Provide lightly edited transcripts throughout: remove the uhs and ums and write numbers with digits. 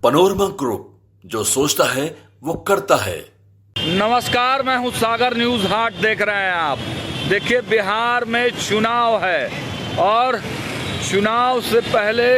Panorama group, जो सोचता है वो करता है। नमस्कार, मैं हूं सागर, न्यूज हाट देख रहे हैं आप। देखिए, बिहार में चुनाव है और चुनाव से पहले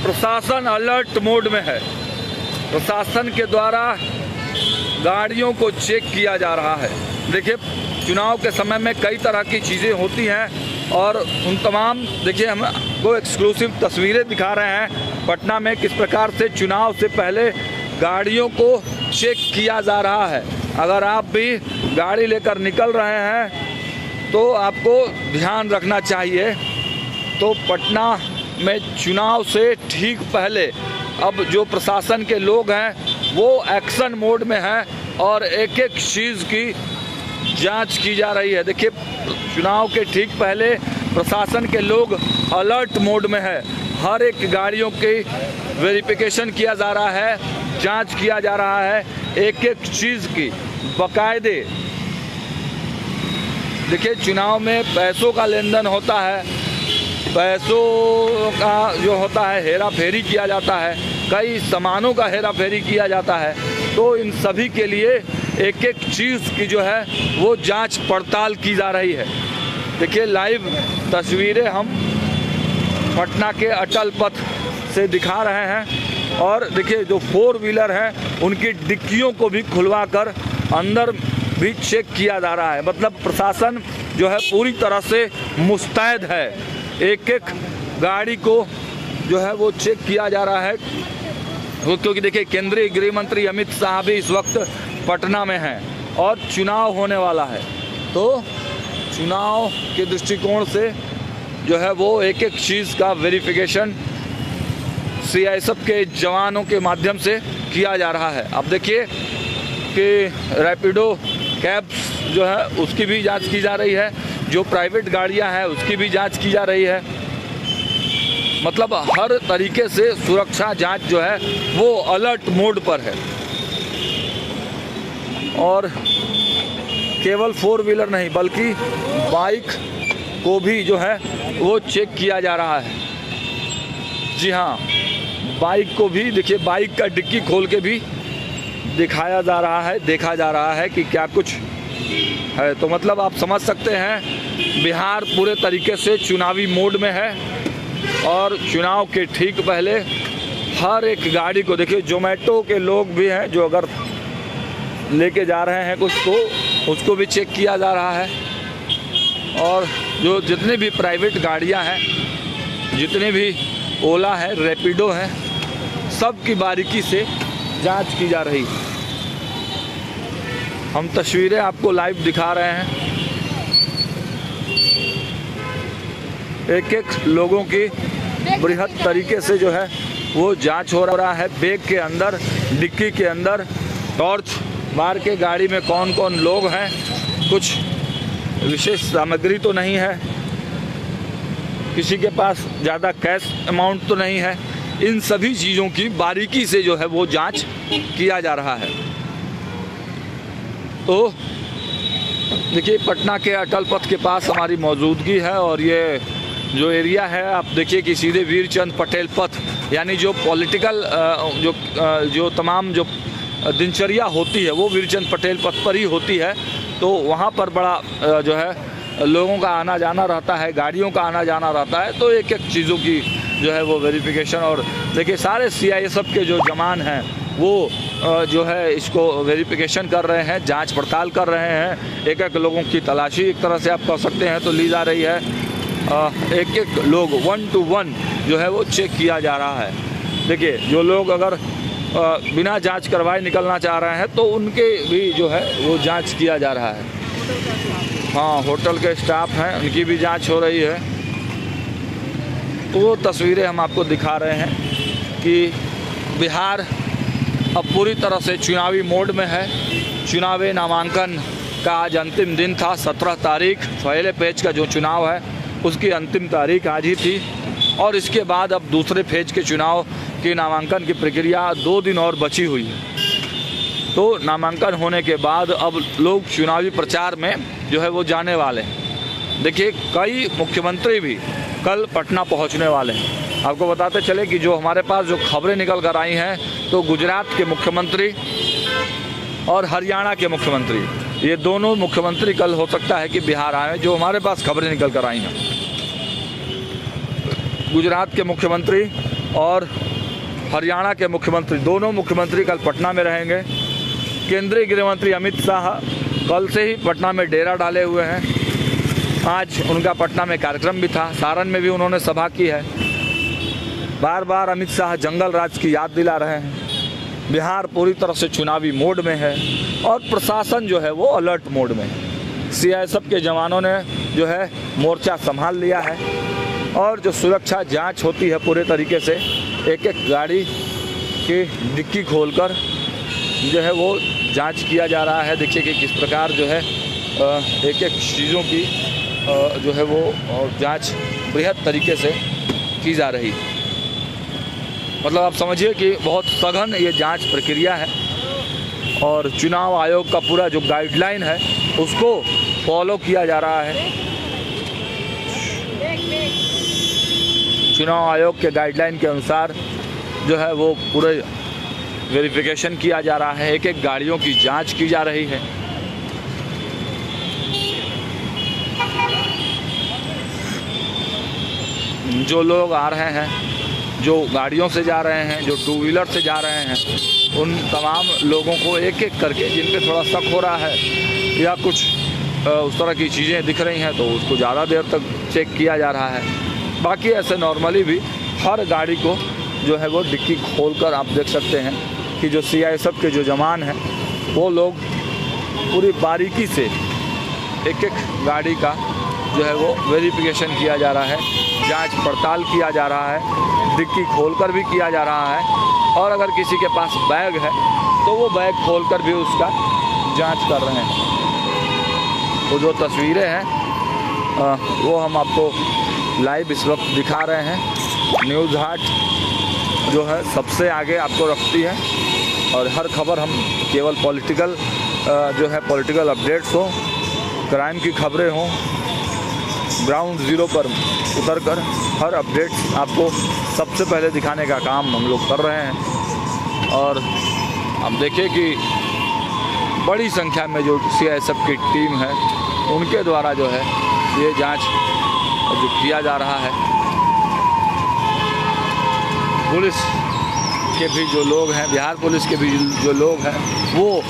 प्रशासन अलर्ट मोड में है। प्रशासन के द्वारा गाड़ियों को चेक किया जा रहा है। देखिए, चुनाव के समय में कई तरह की चीज़ें होती हैं और उन तमाम, देखिए, हम को एक्सक्लूसिव तस्वीरें दिखा रहे हैं पटना में किस प्रकार से चुनाव से पहले गाड़ियों को चेक किया जा रहा है। अगर आप भी गाड़ी लेकर निकल रहे हैं तो आपको ध्यान रखना चाहिए। तो पटना में चुनाव से ठीक पहले अब जो प्रशासन के लोग हैं वो एक्शन मोड में हैं और एक एक चीज़ की जांच की जा रही है। देखिए, चुनाव के ठीक पहले प्रशासन के लोग अलर्ट मोड में है। हर एक गाड़ियों की वेरिफिकेशन किया जा रहा है, जांच किया जा रहा है, एक एक चीज़ की बाकायदे। देखिए, चुनाव में पैसों का लेन देन होता है, पैसों का जो होता है हेरा फेरी किया जाता है, कई सामानों का हेरा फेरी किया जाता है। तो इन सभी के लिए एक एक चीज़ की जो है वो जांच पड़ताल की जा रही है। देखिए, लाइव तस्वीरें हम पटना के अटल पथ से दिखा रहे हैं और देखिए, जो 4 व्हीलर हैं उनकी डिक्कियों को भी खुलवा कर अंदर भी चेक किया जा रहा है। मतलब प्रशासन जो है पूरी तरह से मुस्तैद है। एक एक गाड़ी को जो है वो चेक किया जा रहा है क्योंकि देखिए, केंद्रीय गृह मंत्री अमित शाह भी इस वक्त पटना में हैं और चुनाव होने वाला है। तो चुनाव के दृष्टिकोण से जो है वो एक एक चीज़ का वेरिफिकेशन सीआईएसएफ के जवानों के माध्यम से किया जा रहा है। अब देखिए कि रैपिडो कैब्स जो है उसकी भी जांच की जा रही है, जो प्राइवेट गाड़ियां हैं उसकी भी जांच की जा रही है। मतलब हर तरीके से सुरक्षा जांच जो है वो अलर्ट मोड पर है। और केवल 4 व्हीलर नहीं बल्कि बाइक को भी जो है वो चेक किया जा रहा है। जी हाँ, बाइक को भी देखिए, बाइक का डिक्की खोल के भी दिखाया जा रहा है, देखा जा रहा है कि क्या कुछ है। तो मतलब आप समझ सकते हैं बिहार पूरे तरीके से चुनावी मोड में है और चुनाव के ठीक पहले हर एक गाड़ी को, देखिए, जोमेटो के लोग भी हैं जो अगर लेके जा रहे हैं कुछ तो उसको भी चेक किया जा रहा है। और जो जितनी भी प्राइवेट गाड़ियां हैं, जितने भी ओला है, रैपिडो है, सब की बारीकी से जांच की जा रही है। हम तस्वीरें आपको लाइव दिखा रहे हैं। एक एक लोगों की बृहद तरीके से जो है वो जांच हो रहा है। बैग के अंदर, डिक्की के अंदर टॉर्च मार के गाड़ी में कौन कौन लोग हैं, कुछ विशेष सामग्री तो नहीं है, किसी के पास ज़्यादा कैश अमाउंट तो नहीं है। इन सभी चीज़ों की बारीकी से जो है वो जांच किया जा रहा है। तो देखिए, पटना के अटल पथ के पास हमारी मौजूदगी है और ये जो एरिया है आप देखिए कि सीधे वीरचंद पटेल पथ, यानी जो पॉलिटिकल जो तमाम जो दिनचर्या होती है वो वीरचंद पटेल पथ पर ही होती है। तो वहाँ पर बड़ा जो है लोगों का आना जाना रहता है, गाड़ियों का आना जाना रहता है। तो एक एक चीज़ों की जो है वो वेरिफिकेशन, और देखिए सारे सीआईएसएफ के जो जवान हैं वो जो है इसको वेरिफिकेशन कर रहे हैं, जांच पड़ताल कर रहे हैं। एक एक लोगों की तलाशी एक तरह से आप कह सकते हैं तो ली जा रही है। एक एक लोग 1 to 1 जो है वो चेक किया जा रहा है। देखिए, जो लोग अगर बिना जांच करवाए निकलना चाह रहे हैं तो उनके भी जो है वो जांच किया जा रहा है। हाँ, होटल के स्टाफ हैं, उनकी भी जांच हो रही है। तो वो तस्वीरें हम आपको दिखा रहे हैं कि बिहार अब पूरी तरह से चुनावी मोड में है। चुनावी नामांकन का आज अंतिम दिन था, 17 तारीख। पहले पेज का जो चुनाव है उसकी अंतिम तारीख आज ही थी और इसके बाद अब दूसरे फेज के चुनाव की नामांकन की प्रक्रिया 2 दिन और बची हुई है। तो नामांकन होने के बाद अब लोग चुनावी प्रचार में जो है वो जाने वाले हैं। देखिए, कई मुख्यमंत्री भी कल पटना पहुंचने वाले हैं। आपको बताते चले कि जो हमारे पास जो खबरें निकल कर आई हैं, तो गुजरात के मुख्यमंत्री और हरियाणा के मुख्यमंत्री, ये दोनों मुख्यमंत्री कल हो सकता है कि बिहार आए, जो हमारे पास खबरें निकल कर आई हैं। गुजरात के मुख्यमंत्री और हरियाणा के मुख्यमंत्री, दोनों मुख्यमंत्री कल पटना में रहेंगे। केंद्रीय गृह मंत्री अमित शाह कल से ही पटना में डेरा डाले हुए हैं। आज उनका पटना में कार्यक्रम भी था, सारण में भी उन्होंने सभा की है। बार बार अमित शाह जंगल राज की याद दिला रहे हैं। बिहार पूरी तरह से चुनावी मोड में है और प्रशासन जो है वो अलर्ट मोड में है। सीआईएसएफ के जवानों ने जो है मोर्चा संभाल लिया है और जो सुरक्षा जांच होती है पूरे तरीके से, एक एक गाड़ी की डिक्की खोलकर जो है वो जांच किया जा रहा है। देखिए कि किस प्रकार जो है एक एक चीज़ों की जो है वो जांच बृहद तरीके से की जा रही है। मतलब आप समझिए कि बहुत सघन ये जांच प्रक्रिया है और चुनाव आयोग का पूरा जो गाइडलाइन है उसको फॉलो किया जा रहा है। चुनाव आयोग के गाइडलाइन के अनुसार जो है वो पूरे वेरिफिकेशन किया जा रहा है, एक एक गाड़ियों की जांच की जा रही है। जो लोग आ रहे हैं, जो गाड़ियों से जा रहे हैं, जो टू व्हीलर से जा रहे हैं, उन तमाम लोगों को एक एक करके, जिन पे थोड़ा शक हो रहा है या कुछ उस तरह की चीज़ें दिख रही हैं, तो उसको ज़्यादा देर तक चेक किया जा रहा है। बाकी ऐसे नॉर्मली भी हर गाड़ी को जो है वो डिक्की खोलकर आप देख सकते हैं कि जो सीआईएसएफ के जो जवान हैं वो लोग पूरी बारीकी से एक एक गाड़ी का जो है वो वेरिफिकेशन किया जा रहा है, जांच पड़ताल किया जा रहा है, डिक्की खोलकर भी किया जा रहा है और अगर किसी के पास बैग है तो वो बैग खोलकर भी उसका जांच कर रहे हैं। तो जो तस्वीरें हैं वो हम आपको लाइव इस वक्त दिखा रहे हैं। न्यूज़ हाट जो है सबसे आगे आपको रखती है और हर खबर हम केवल पॉलिटिकल जो है पॉलिटिकल अपडेट्स हो, क्राइम की खबरें हों, ग्राउंड ज़ीरो पर उतरकर हर अपडेट आपको सबसे पहले दिखाने का काम हम लोग कर रहे हैं। और अब देखिए कि बड़ी संख्या में जो सीआईएसएफ की टीम है उनके द्वारा जो है ये जांच जो किया जा रहा है। पुलिस के भी जो लोग हैं, बिहार पुलिस के भी जो लोग हैं, वो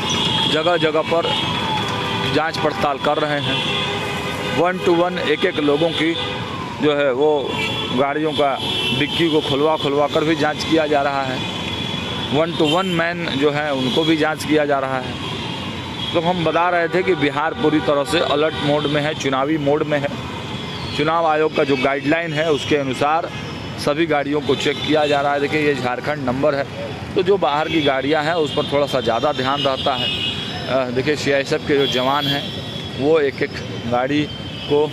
जगह जगह पर जांच पड़ताल कर रहे हैं। 1 to 1 एक एक लोगों की जो है वो गाड़ियों का डिक्की को खुलवा कर भी जांच किया जा रहा है। 1 to 1 मैन जो है उनको भी जांच किया जा रहा है। तो हम बता रहे थे कि बिहार पूरी तरह से अलर्ट मोड में है, चुनावी मोड में है। चुनाव आयोग का जो गाइडलाइन है उसके अनुसार सभी गाड़ियों को चेक किया जा रहा है। देखिए ये झारखंड नंबर है, तो जो बाहर की गाड़ियां हैं उस पर थोड़ा सा ज़्यादा ध्यान रहता है। देखिए सीआईएसएफ के जो जवान हैं वो एक एक गाड़ी को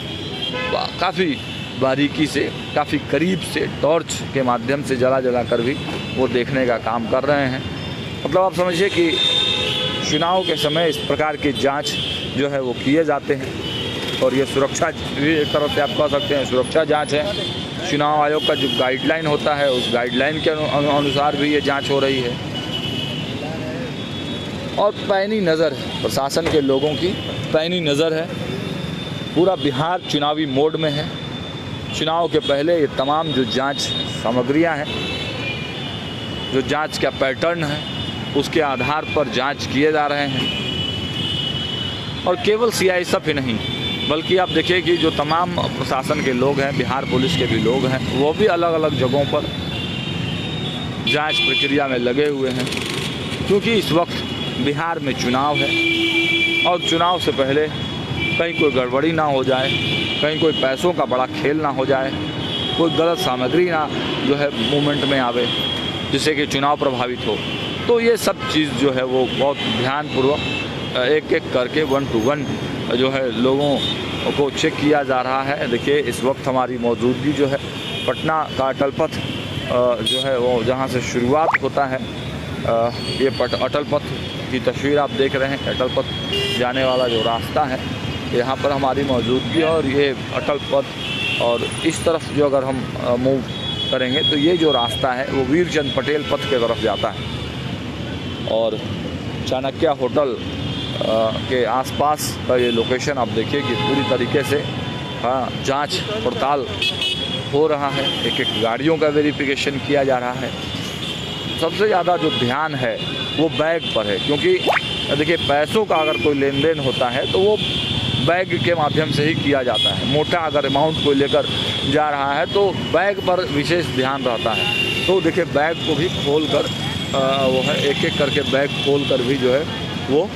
काफ़ी बारीकी से, काफ़ी करीब से टॉर्च के माध्यम से जला कर भी वो देखने का काम कर रहे हैं। मतलब आप समझिए कि चुनाव के समय इस प्रकार की जांच जो है वो किए जाते हैं और ये सुरक्षा भी एक तरह से आप कह सकते हैं सुरक्षा जांच है। चुनाव आयोग का जो गाइडलाइन होता है उस गाइडलाइन के अनुसार भी ये जांच हो रही है और पैनी नज़र है, प्रशासन के लोगों की पैनी नज़र है। पूरा बिहार चुनावी मोड में है। चुनाव के पहले ये तमाम जो जांच सामग्रियां हैं, जो जांच का पैटर्न है, उसके आधार पर जांच किए जा रहे हैं। और केवल सीआईएसएफ ही नहीं, बल्कि आप देखिए कि जो तमाम प्रशासन के लोग हैं, बिहार पुलिस के भी लोग हैं, वो भी अलग अलग जगहों पर जांच प्रक्रिया में लगे हुए हैं। क्योंकि इस वक्त बिहार में चुनाव है और चुनाव से पहले कहीं कोई गड़बड़ी ना हो जाए, कहीं कोई पैसों का बड़ा खेल ना हो जाए, कोई गलत सामग्री ना जो है मूवमेंट में आवे जिससे कि चुनाव प्रभावित हो। तो ये सब चीज़ जो है वो बहुत ध्यानपूर्वक एक एक करके 1 to 1 जो है लोगों को चेक किया जा रहा है। देखिए इस वक्त हमारी मौजूदगी जो है पटना का अटल पथ जो है वो जहाँ से शुरुआत होता है, ये अटल पथ की तस्वीर आप देख रहे हैं। अटल पथ जाने वाला जो रास्ता है यहाँ पर हमारी मौजूदगी और ये अटल पथ और इस तरफ जो अगर हम मूव करेंगे तो ये जो रास्ता है वो वीरचंद पटेल पथ के तरफ जाता है। और चाणक्य होटल के आसपास का ये लोकेशन आप देखिए कि पूरी तरीके से जांच पड़ताल हो रहा है, एक एक गाड़ियों का वेरिफिकेशन किया जा रहा है। सबसे ज़्यादा जो ध्यान है वो बैग पर है, क्योंकि देखिए पैसों का अगर कोई लेन देन होता है तो वो बैग के माध्यम से ही किया जाता है। मोटा अगर अमाउंट कोई लेकर जा रहा है तो बैग पर विशेष ध्यान रहता है। तो देखिए बैग को भी खोल कर वो है एक एक करके बैग खोल कर भी जो है वो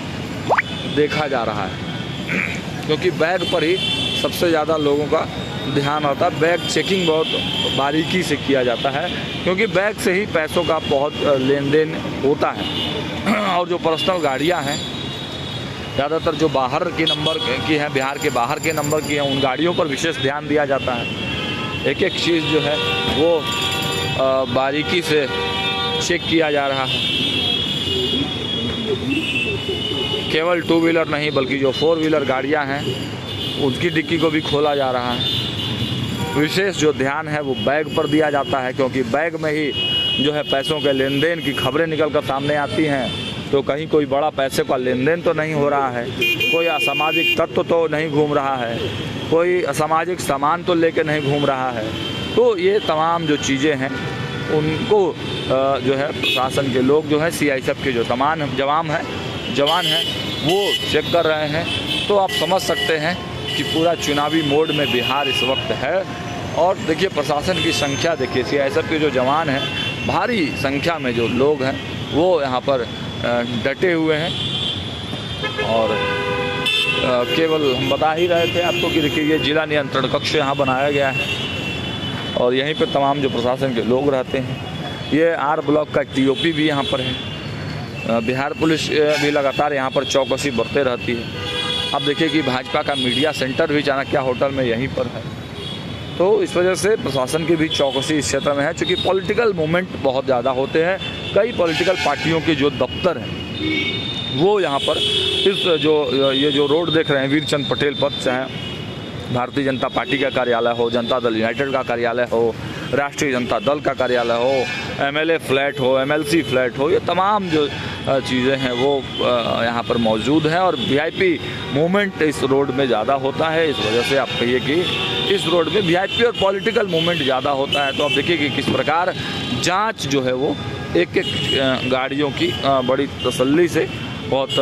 देखा जा रहा है, क्योंकि बैग पर ही सबसे ज़्यादा लोगों का ध्यान होता है। बैग चेकिंग बहुत बारीकी से किया जाता है, क्योंकि बैग से ही पैसों का बहुत लेन देन होता है। और जो पर्सनल गाड़ियां हैं ज़्यादातर जो बाहर के नंबर की हैं, बिहार के बाहर के नंबर की हैं, उन गाड़ियों पर विशेष ध्यान दिया जाता है। एक एक चीज़ जो है वो बारीकी से चेक किया जा रहा है। केवल 2 व्हीलर नहीं बल्कि जो 4 व्हीलर गाड़ियां हैं उसकी डिक्की को भी खोला जा रहा है। विशेष जो ध्यान है वो बैग पर दिया जाता है, क्योंकि बैग में ही जो है पैसों के लेन देन की खबरें निकल कर सामने आती हैं। तो कहीं कोई बड़ा पैसे का लेन देन तो नहीं हो रहा है, कोई असामाजिक तत्व तो नहीं घूम रहा है, कोई असामाजिक सामान तो लेके नहीं घूम रहा है। तो ये तमाम जो चीज़ें हैं उनको जो है प्रशासन के लोग जो है CISF के जो तमाम जवान हैं वो चेक कर रहे हैं। तो आप समझ सकते हैं कि पूरा चुनावी मोड में बिहार इस वक्त है। और देखिए प्रशासन की संख्या देखिए, CISF के जो जवान हैं, भारी संख्या में जो लोग हैं वो यहाँ पर डटे हुए हैं। और केवल हम बता ही रहे थे आपको कि देखिए ये जिला नियंत्रण कक्ष यहाँ बनाया गया है और यहीं पर तमाम जो प्रशासन के लोग रहते हैं। ये R ब्लॉक का TOP भी यहाँ पर है। बिहार पुलिस भी लगातार यहाँ पर चौकसी बरते रहती है। अब देखिए कि भाजपा का मीडिया सेंटर भी चाणक्य होटल में यहीं पर है। तो इस वजह से प्रशासन की भी चौकसी इस क्षेत्र में है, क्योंकि पॉलिटिकल मूवमेंट बहुत ज़्यादा होते हैं। कई पॉलिटिकल पार्टियों के जो दफ्तर हैं वो यहाँ पर इस ये जो रोड देख रहे हैं वीरचंद पटेल पथ, चाहे भारतीय जनता पार्टी का कार्यालय हो, जनता दल यूनाइटेड का कार्यालय हो, राष्ट्रीय जनता दल का कार्यालय हो, MLA फ्लैट हो, MLC फ्लैट हो, ये तमाम जो चीज़ें हैं वो यहाँ पर मौजूद हैं। और VIP मूवमेंट इस रोड में ज़्यादा होता है। इस वजह से आप कहिए कि इस रोड में VIP और पॉलिटिकल मूवमेंट ज़्यादा होता है। तो आप देखिए कि किस प्रकार जांच जो है वो एक एक गाड़ियों की बड़ी तसल्ली से बहुत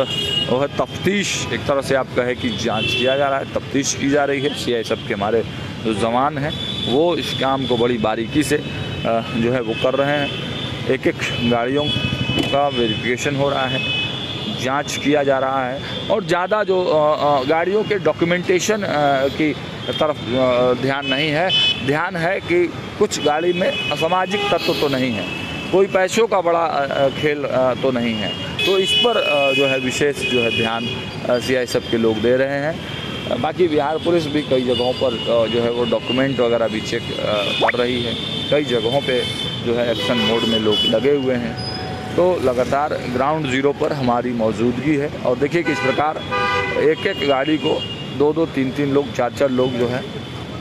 वह तफ्तीश, एक तरह से आप कहें कि जांच किया जा रहा है, तफ्तीश की जा रही है। CISF के हमारे जो जवान हैं वो इस काम को बड़ी बारीकी से जो है वो कर रहे हैं। एक एक गाड़ियों का वेरिफिकेशन हो रहा है, जांच किया जा रहा है। और ज़्यादा जो गाड़ियों के डॉक्यूमेंटेशन की तरफ ध्यान नहीं है। ध्यान है कि कुछ गाड़ी में असामाजिक तत्व तो नहीं है, कोई पैसों का बड़ा खेल तो नहीं है। तो इस पर जो है विशेष जो है ध्यान CISF के लोग दे रहे हैं। बाकी बिहार पुलिस भी कई जगहों पर जो है वो डॉक्यूमेंट वगैरह भी चेक कर रही है। कई जगहों पे जो है एक्शन मोड में लोग लगे हुए हैं। तो लगातार ग्राउंड ज़ीरो पर हमारी मौजूदगी है। और देखिए किस प्रकार एक एक गाड़ी को 2-2, 3-3 लोग, 4-4 लोग जो है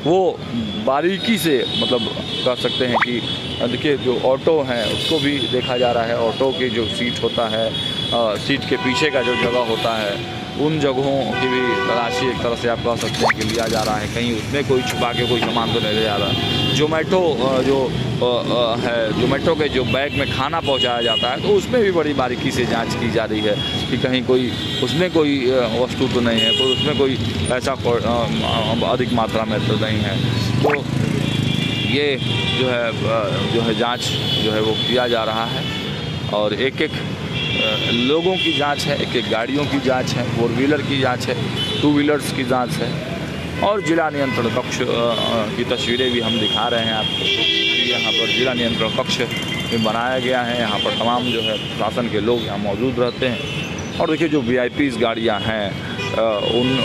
वो बारीकी से, मतलब कह सकते हैं कि देखिए जो ऑटो हैं उसको भी देखा जा रहा है। ऑटो की जो सीट होता है, सीट के पीछे का जो जगह होता है, उन जगहों की भी तलाशी एक तरह से आप कह सकते हैं कि लिया जा रहा है। कहीं उसमें कोई छुपा के कोई सामान तो नहीं ले जा रहा। जोमेटो जोमेटो के जो बैग में खाना पहुंचाया जाता है तो उसमें भी बड़ी बारीकी से जांच की जा रही है कि कहीं कोई उसमें कोई वस्तु तो नहीं है, कोई उसमें कोई पैसा अधिक मात्रा में तो नहीं है। तो ये जो है जांच जो है वो किया जा रहा है। और एक एक लोगों की जांच है, एक एक गाड़ियों की जांच है, 4 व्हीलर की जांच है, 2 व्हीलर्स की जांच है। और जिला नियंत्रण कक्ष की तस्वीरें भी हम दिखा रहे हैं आपको। यहाँ पर जिला नियंत्रण कक्ष भी बनाया गया है। यहाँ पर तमाम जो है प्रशासन के लोग यहाँ मौजूद रहते हैं। और देखिए जो VIPs गाड़ियाँ हैं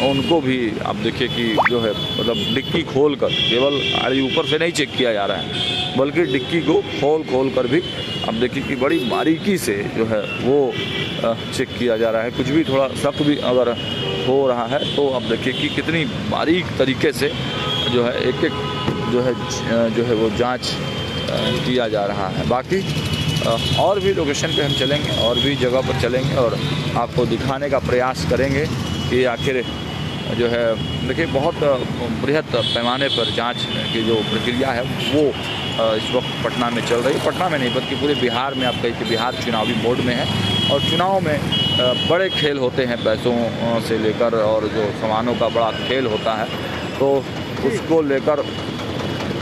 उनको भी आप देखिए कि जो है मतलब डिक्की खोल कर, केवल गाड़ी ऊपर से नहीं चेक किया जा रहा है बल्कि डिक्की को खोल कर भी आप देखिए कि बड़ी बारीकी से जो है वो चेक किया जा रहा है। कुछ भी थोड़ा शक भी अगर हो रहा है तो आप देखिए कि कितनी बारीक तरीके से जो है एक एक जो है वो जांच किया जा रहा है। बाकी और भी लोकेशन पे हम चलेंगे और भी जगह पर चलेंगे और आपको दिखाने का प्रयास करेंगे कि आखिर जो है देखिए बहुत बृहद पैमाने पर जांच की जो प्रक्रिया है वो इस वक्त पटना में चल रही है। पटना में नहीं बल्कि पूरे बिहार में, आप कहिए कि बिहार चुनावी मोड में है और चुनाव में बड़े खेल होते हैं, पैसों से लेकर और जो सामानों का बड़ा खेल होता है। तो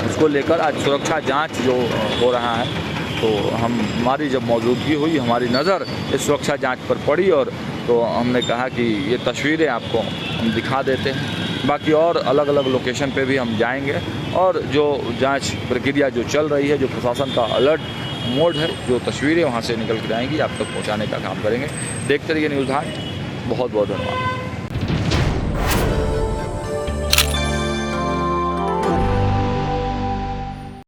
उसको लेकर आज सुरक्षा जांच जो हो रहा है, तो हमारी जब मौजूदगी हुई, हमारी नज़र इस सुरक्षा जांच पर पड़ी और तो हमने कहा कि ये तस्वीरें आपको हम दिखा देते हैं। बाकी और अलग अलग लोकेशन पे भी हम जाएंगे और जो जांच प्रक्रिया जो चल रही है, जो प्रशासन का अलर्ट मोड है, जो तस्वीरें वहाँ से निकल कर आएंगी आप तक पहुँचाने का काम करेंगे। देखते रहिए न्यूज़ 8। बहुत बहुत धन्यवाद।